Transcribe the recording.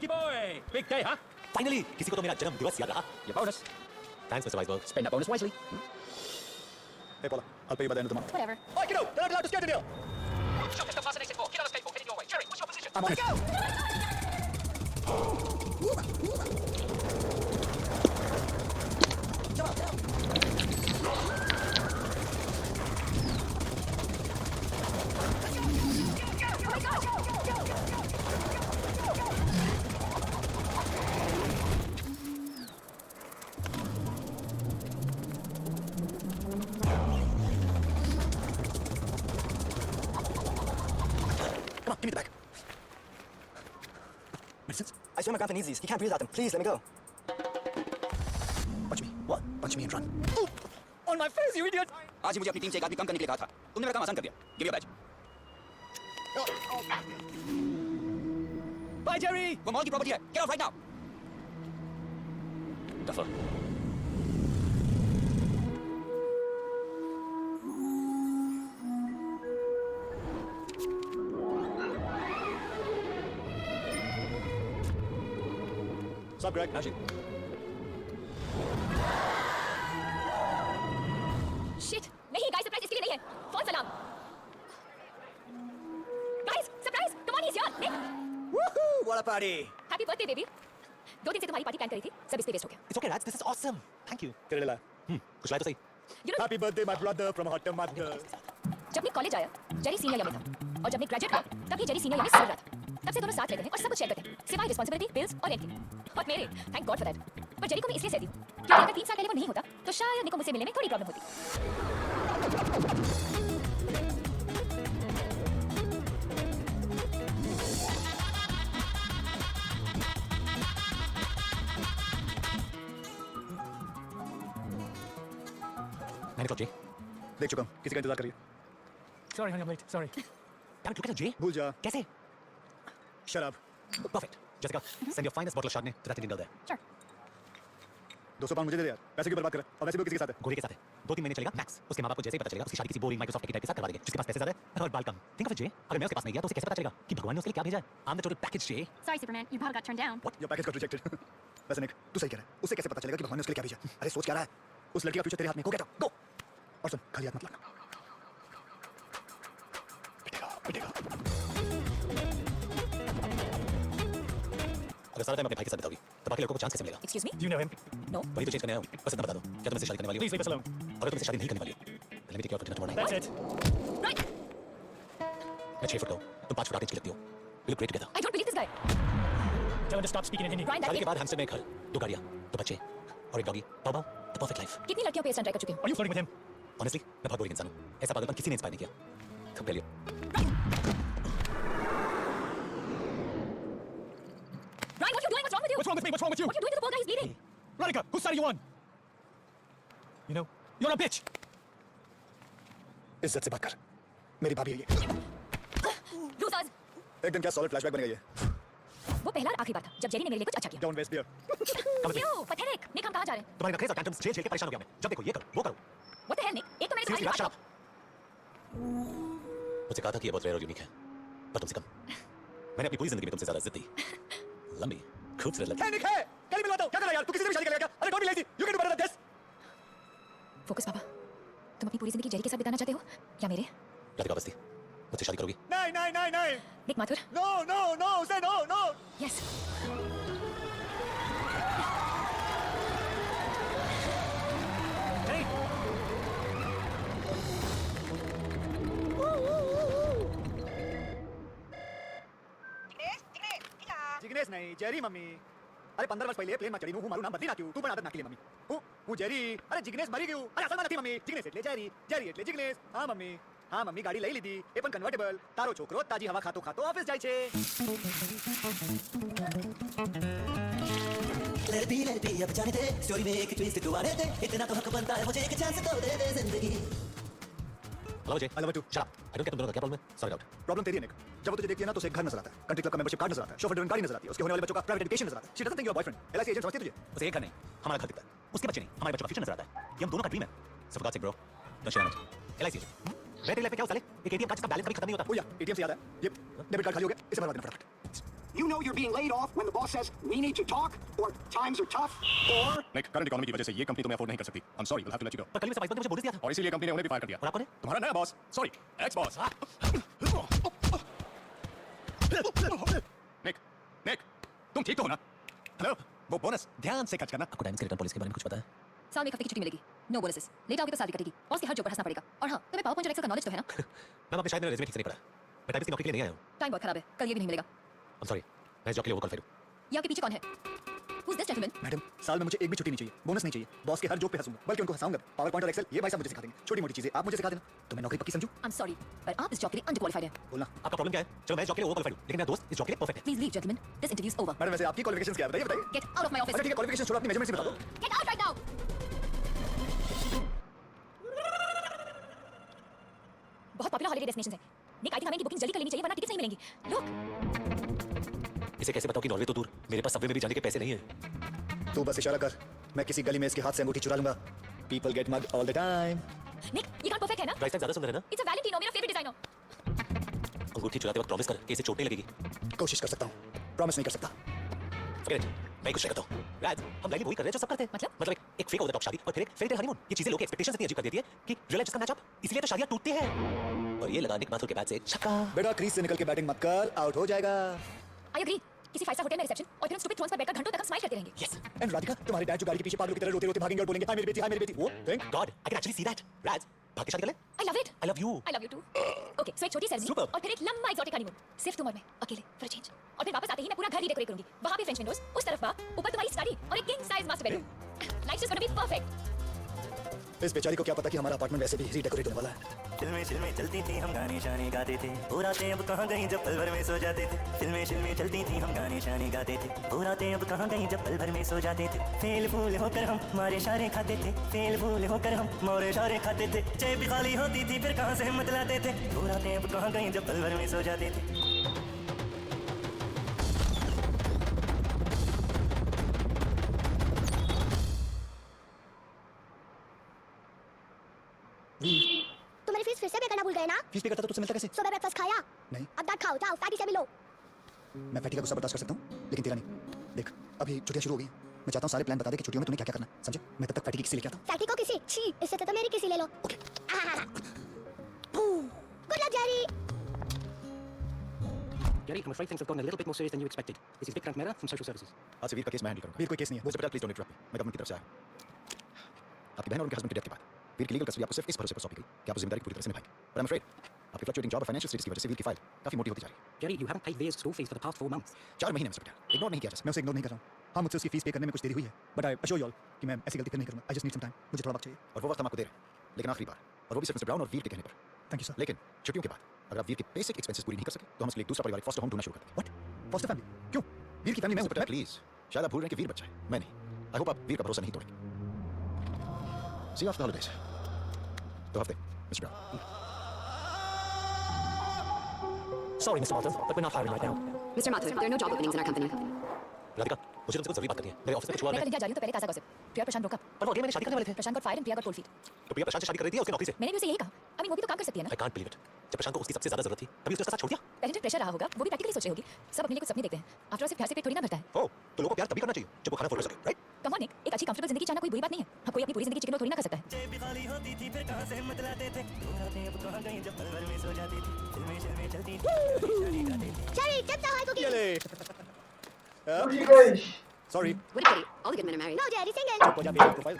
Vicky boy, big day, huh? Finally, किसी को तो मेरा जन्म दिवस याद रहा. Your bonus. Thanks, Mr. Weisberg. Spend that bonus wisely. Hey, Paula. I'll pay you by the end of the month. Whatever. Oi, kiddo! You're not allowed to skate in here! Shop is the fast exit 4. Get on the skateboard, heading your way. Jerry, what's your position? I'm on it. Go! Come on, give me the bag. Medicines? I swear my grandpa needs these. He can't breathe without them. Please, let me go. Punch me. What? Punch me and run. On my face, you idiot! आज ही मुझे अपनी team से एक आदमी कम करने के लिए कहा था. तुमने मेरा काम आसान कर दिया. Give me your badge. Bye, Jerry! वो मॉल की प्रॉपर्टी है. Get out right now. Duffer. What's up, Greg? How's she? Shit! नहीं, guys, surprise इसके लिए नहीं है. Phone सलाम. Guys, surprise! Come on, he's here. Nick, Woohoo! What a party! happy birthday, baby. 2 दिन से तुम्हारी पार्टी प्लान करी थी, सब इसमें वेस्ट हो गया. It's okay, Rats. This is awesome. Thank you. तेरे लिए लाया. कुछ लाए तो सही. You know, Happy birthday, my brother from a hot mother. जब निक कॉलेज आया, जेरी सीनियर ईयर में था, और जब निक ग्रेजुएट हुआ, तब ये जेरी सीनियर ईयर में सर रहा था. तब से दोनों साथ रहते हैं और सब कुछ शेयर करते हैं, सिवाय रिस्पांसिबिलिटी, बिल्स और रेंट की. और मेरे, थैंक गॉड फॉर दैट. पर जेरी को मैं इसलिए सहती हूँ, क्योंकि अगर 3 साल पहले वो नहीं होता, तो शायद निको मुझसे मिलने में थोड़ी प्रॉब्लम होती. मैंने कहा Jay. देख चुका हूँ. किसी का इंतजार करिए. Sorry, honey, I'm late. Sorry. Damn it, look at Jay. भूल जा. कैसे? शराब. Perfect. Jessica, send your finest bottle of Chardonnay to that Indian girl there. Sure. 200 pound मुझे दे दे यार. पैसे की बर्बाद कर रहा है. और वैसे भी वो किसी के साथ है. गोरी के साथ है. 2-3 महीने चलेगा मैक्स. उसके माँ बाप को जैसे ही पता चलेगा उसकी शादी किसी बोरिंग माइक्रोसॉफ्ट की टाइप के साथ करवा देंगे जिसके पास पैसे ज्यादा है और बाल कम. Think of it, Jay. अगर मैं उसके पास नहीं गया तो उसे कैसे पता चलेगा कि भगवान ने उसके लिए क्या भेजा है? I'm the total package, Jay. Sorry, Superman, your bottle got turned down. What? Your package got rejected. वैसे निक, तू सही कह रहा है. उसे कैसे पता चलेगा कि भगवान ने उसके लिए क्या भेजा? अरे सोच क्या रहा है? उस लड़की का फ्यूचर तेरे हाथ में. Go get her. Go. और सुन, खाली हाथ मत लगना. पिटेगा. अगर सारा टाइम अपने भाई के साथ बिताओगी तो बाकी लड़कों को चांस कैसे मिलेगा? Excuse me? Do you know him? No. वही तो चेंज करने आया हूँ. बस इतना बता दो. क्या तुम इससे शादी करने वाली हो? Please leave us alone. अगर तुम इससे शादी नहीं करने वाली हो then let me take you out for dinner tomorrow night. That's it. Right. मैं 6 फुट का हूँ. तुम 5 फुट 8 इंच की लगती हो. We look great together. I don't believe this guy. Tell him to stop speaking in Hindi. Brian, that शादी के kid. बाद हैमस्टर में एक घर, 2 गाड़ियाँ, 2 बच्चे और एक doggy. Baba, the perfect life. कितनी लड़कियों पे स्टंट ट्राई कर चुके हैं? Are you flirting with him? Honestly, मैं बहुत बोरिंग इंसान हूँ. ऐसा पागलपन किसी ने इंस्पायर नहीं किया. Compare you. Brian, what are you doing? What's wrong with you? What's wrong with me? What's wrong with you? What are you doing to the poor guy? He's bleeding. Radhika, whose side are you on? You know, you're a bitch. इज्जत से बात कर. मेरी भाभी है ये. Losers. एक दिन क्या सॉलिड फ्लैशबैक बन गई है. वो पहला और आखिरी बार था जब जेरी ने मेरे लिए कुछ अच्छा किया. Don't waste beer. क्यों? Pathetic. निक, हम कहाँ जा रहे हैं? तुम्हारे नखरे और टैंट्रम्स झेल झेल के परेशान हो गया मैं. जब देखो ये करो, वो करो. What the hell, Nick? एक तो मैंने Seriously, तुम्हारी shut up. मुझसे कहा था कि ये बहुत रेयर और यूनिक है, पर तुमसे कम. मैंने अपनी पूरी जिंदगी में तुमसे ज्यादा इज्जत दी. लंबी, खूबसूरत लड़की. है निक है. कल मिलवाता हूँ. क्या कर रहा है यार? तू किसी से भी शादी कर लेगा क्या? अरे don't be lazy. You can do better than this. Focus पापा. तुम अपनी पूरी जिंदगी जेरी के साथ बिताना चाहते हो या मेरे? राधिका बस्ती, मुझसे शादी करोगी? नहीं. निक Mathur. No. Say no. Yes. Hey! Jignesh नहीं, जेरी मम्मी. अरे 15 वर्ष पहले प्लेन में चढ़ी हूँ. मारू नाम बदली ना क्यों? तू बना नकली मम्मी. हूँ जेरी. अरे जिग्नेश मरी क्यों? अरे असल में नहीं मम्मी. जिग्नेश એટલે जेरी એટલે जिग्नेश. हाँ मम्मी गाड़ी લઈ લીધી. એ પણ કન્વર્ટેબલ. તારો છોકરો તાજી હવા ખાતો ઓફિસ જાય છે. लड़ती अब जाने दे स्टोरी में एक ट्विस्ट तू आने दे इतना तो हक बनता है मुझे एक चांस तो दे दे जिंदगी. Hello Jay. I love you too. Shut up. I don't get तुम दोनों का क्या प्रॉब्लम है? Sort it out. प्रॉब्लम तेरी है निक. जब वो तुझे देखती है ना तो उसे एक घर नजर आता है. कंट्री क्लब का मेंबरशिप कार्ड नजर आता है. शोफर ड्रिवन गाड़ी नजर आती है. उसके होने वाले बच्चों का प्राइवेट एजुकेशन नजर आता है. She doesn't think you are boyfriend. LIC agent समझती है तुझे? उसे एक घर नहीं, हमारा घर दिखता है. उसके बच्चे नहीं, हमारे बच्चों का फ्यूचर नजर आता है. ये हम दोनों का ड्रीम है. So for God's sake bro, don't share it. LIC agent. मैं तेरी लाइफ में क्या हो साले? एक एटीएम कार्ड जिसका बैलेंस कभी खत्म नहीं होता. ओ या एटीएम से याद है. ये डेबिट कार्ड खाली हो गया. इसे भरवा देना फटाफट. You know you're being laid off when the boss says we need to talk, or times are tough, or Nick, current economy की वजह से ये कंपनी तुम्हें अफोर्ड नहीं कर सकती। I'm sorry, we'll have to let you go। पर कल मेरे वाइस ने मुझे बोनस दिया था और इसीलिए कंपनी ने उन्हें भी फायर कर दिया। और आप कौन है? तुम्हारा नया बॉस, सॉरी, एक्स बॉस। निक, तुम ठीक तो हो ना? हेलो, वो बोनस ध्यान से खर्च करना। आपको डायमंड्स के रिटर्न पॉलिसी के बारे में कुछ पता है? साल में एक हफ्ते की छुट्टी मिलेगी, नो बोनसेस, लेट आओगे तो सैलरी कटेगी, बॉस के हर जॉब पर हंसना पड़ेगा। और हाँ, तुम्हें पावरपॉइंट और एक्सेल का नॉलेज तो है ना? मैम आपने शायद मेरा रेज़्यूमे ठीक से नहीं पढ़ा। मैं टाइपिस्ट की नौकरी के लिए नहीं आया हूँ। टाइम बहुत खराब है, कल ये भी नहीं मिलेगा। I'm sorry, मैं इस जॉब के लिए वो क्वालिफाइड हूँ। ये आपके पीछे कौन है? Who's this gentleman? मैडम, साल में मुझे एक भी छुट्टी नहीं चाहिए, बोनस नहीं चाहिए, बॉस के हर जॉब पे हंसूंगा, बल्कि उनको हंसाऊंगा। पावर पॉइंट और एक्सेल ये भाई साहब मुझे सिखा देंगे, छोटी मोटी चीजें आप मुझे सिखा देना, तो मैं नौकरी पक्की समझूं। I'm sorry, पर आप इस जॉब के लिए अंडरक्वालिफाइड हैं। बोलना। आपका प्रॉब्लम क्या है? चलो मैं इस जॉब के लिए वो क्वालिफाइड हूँ, लेकिन मेरा दोस्त इस जॉब के लिए परफेक्ट है। Please leave, gentlemen. This interview is over. Madam वैसे आपकी क्वालिफिकेशंस क्या है बताइए बताइए। Get out of my office. अच्छा ठीक है, क्वालिफिकेशन छोड़ो, अपनी मेजरमेंट्स ही बता दो। Get out right now. बहुत पॉपुलर हॉलिडे डेस्टिनेशन है। निक, आई थिंक हमें इनकी बुकिंग जल्दी कर लेनी चाहिए वरना टिकट्स नहीं मिलेंगी। Look, इसे कैसे बताऊँ कि नॉर्वे तो दूर, मेरे पास सबवे में भी जाने के पैसे नहीं है। तू बस इशारा कर, मैं किसी गली में इसके हाथ से अंगूठी चुरा लूंगा। People get mugged all the time. Nick, ये कार्ड परफेक्ट है ना? प्राइस टैग ज्यादा सुंदर है ना? It's a Valentino, मेरा फेवरेट डिजाइनर। अंगूठी चुराते वक्त प्रॉमिस कर कि इसे चोट नहीं लगेगी। कोशिश कर सकता हूँ, प्रॉमिस नहीं कर सकता। Forget it, मैं कुछ करता हूँ। राज, हम लाइनली वही कर रहे हैं जो सब करते हैं। मतलब एक फेक ओवर द टॉप शादी और फिर एक फेक हनीमून। ये चीजें लोगों की एक्सपेक्टेशंस इतनी अजीब कर देती है कि रियल लाइफ जिसका मैच अप, इसलिए तो शादियां टूटती हैं। और ये लगा निक माथुर के बैट से छक्का। बेटा क्रीज से निकल के बैटिंग मत कर, आउट हो जाएगा। I agree. किसी 5 स्टार होटल में रिसेप्शन और फिर उन स्टूपिड थ्रोन्स पर बैठकर घंटों तक हम स्माइल करते रहेंगे। Yes, एंड राधिका, तुम्हारे डैड जो गाड़ी के पीछे पागलों की तरह रोते रोते भागेंगे और बोलेंगे हाय मेरी बेटी, हाय मेरी बेटी। वो think God, I can actually see that. राज, भाग के शादी कर ले। I love it. I love you. I love you too. Okay, so एक छोटी सेरेमनी Superb. और फिर एक लंबा एक्सोटिक हनीमून, सिर्फ तुम और मैं, अकेले, फॉर अ चेंज। और फिर वापस आते ही मैं पूरा घर रीडेकोरेट करूंगी। वहां भी फ्रेंच विंडोज, उस तरफ बार, ऊपर तुम्हारी स्टडी और एक king size master bedroom. Life is gonna be perfect. इस बेचारी को क्या पता कि हमारा अपार्टमेंट वैसे भी रीडेकोरेट होने वाला है। फिल्में चलती थी, हम गाने शाने गाते थे। वो रातें अब कहाँ गईं जब पल भर में सो जाते थे। फिल्में चलती थी, हम गाने शाने गाते थे। वो रातें अब कहाँ गईं जब पल भर में सो जाते थे। फेल फूल होकर हम मारे इशारे खाते थे। फेल फूल होकर हम मारे इशारे खाते थे। जेब भी खाली होती थी, फिर कहाँ से हिम्मत लाते थे। वो रातें अब कहाँ गईं जब पल भर में सो जाते थे। तुम्हारी फीस फिर से पे करना भूल गए ना? फीस पे करता तो तुझसे मिलता कैसे? सुबह ब्रेकफास्ट खाया? नहीं। अब दांत खाओ, जाओ फैटी से मिलो। मैं फैटी का गुस्सा बर्दाश्त कर सकता हूँ, लेकिन तेरा नहीं। देख, अभी छुट्टियां शुरू हो गई हैं। मैं चाहता हूँ सारे प्लान बता दे कि छुट्टियों में तूने क्या क्या करना है, समझे? मैं तब तक फैटी की किसी लेके आता हूँ। फैटी को किसी? छी, इससे तो मेरी किसी ले लो। Okay. Good luck Jerry. Jerry, I'm afraid things have gotten a little bit more serious than you expected. This is Vikrant Mehra from Social Services. आज से वीर का केस मैं हैंडल करूंगा। वीर कोई केस नहीं है। वो प्लीज डोंट इंटरप्ट मी, मैं गवर्नमेंट की तरफ से आया। आपकी बहन और उनके हस्बैंड की डेथ के बाद वीर की लीगल कस्टडी आपको सिर्फ इस भरोसे पर सौंपी गई कि आप उस जिम्मेदारी को पूरी तरह से निभाएंगे। But I'm afraid आपकी फ्लक्चुएटिंग जॉब और फाइनेंशियल स्टेटस की वजह से वीर की फाइल काफी मोटी होती जा रही है। Jerry, you haven't paid Veer's school fees for the past 4 months. 4 महीने में सब इग्नोर नहीं किया जा सकता। मैं उसे इग्नोर नहीं कर रहा हूँ। हाँ, मुझसे उसकी फीस पे करने में कुछ देरी हुई है, but I assure you all कि मैं ऐसी गलती फिर नहीं करूंगा। I just need some time, मुझे थोड़ा वक्त चाहिए। और वो वक्त हम आपको दे रहे हैं, लेकिन आखिरी बार, और वो भी सिर्फ मिस्टर ब्राउन और वीर के कहने पर। Thank you sir. लेकिन छुट्टियों के बाद अगर आप वीर के बेसिक एक्सपेंसेस पूरी नहीं कर सके तो हम उसके लिए एक दूसरा पारिवारिक फॉस्टर होम ढूंढना शुरू कर देंगे। व्हाट? Foster family? क्यों? वीर की फैमिली मैं हूँ। बेटा प्लीज, शायद आप भूल रहे हैं कि वीर बच्चा है, मैं नहीं। आई होप आप वीर का भरोसा नहीं तोड़ेंगे। सी आफ्टर द हॉलिडेज। 2 हफ्ते mister brown. Sorry, Mr. Mathur, but we're not hiring right now. Mr. Mathur, there are no job openings in our company. Radhika, मुझे तुमसे कुछ जरूरी बात करनी है। मेरे ऑफिस में कुछ हुआ मैं है। कल इंडिया जा रही हूं तो पहले ताजा गॉसिप। प्रिया और प्रशांत ब्रोक अप। पर वो अगले महीने शादी करने वाले थे। प्रशांत got fired and Priya got cold feet। तो प्रिया प्रशांत से शादी कर रही थी उसकी नौकरी से। मैंने भी उसे यही कहा। I mean वो भी तो काम कर सकती है ना। I can't believe it. जब प्रशांत को उसकी सबसे ज्यादा जरूरत थी, तभी उसने उसका साथ छोड़ दिया। पेरेंटल प्रेशर रहा होगा, वो भी प्रैक्टिकली सोच रही होगी। सब अपने लिए कुछ सपने देखते हैं। आफ्टर ऑल सिर्फ प्यार से पेट थोड़ी ना भरता है। ओह, तो लोगों को प्यार तभी करना चाहिए जब वो खाना फोड़ सके, राइट? कम ऑन निक, एक अच्छी कंफर्टेबल जिंदगी चाहना कोई बुरी बात नहीं है। हर कोई अपनी पूरी जिंदगी चिकन रोल थोड़ी ना कर सकता है। जेब भी खाली होती थी, फिर कहाँ से हिम्मत लाते थे। वो रातें अब कहाँ गईं जब पल भर में सो जाती थी। फिल्में चलती थी, शादी गाते थे। जेरी, चिप्स और कुकीज। चले। Sorry. Would it pity? All the good men are married. No Jerry, single. चुप हो जा, मेरी प्रोफाइल।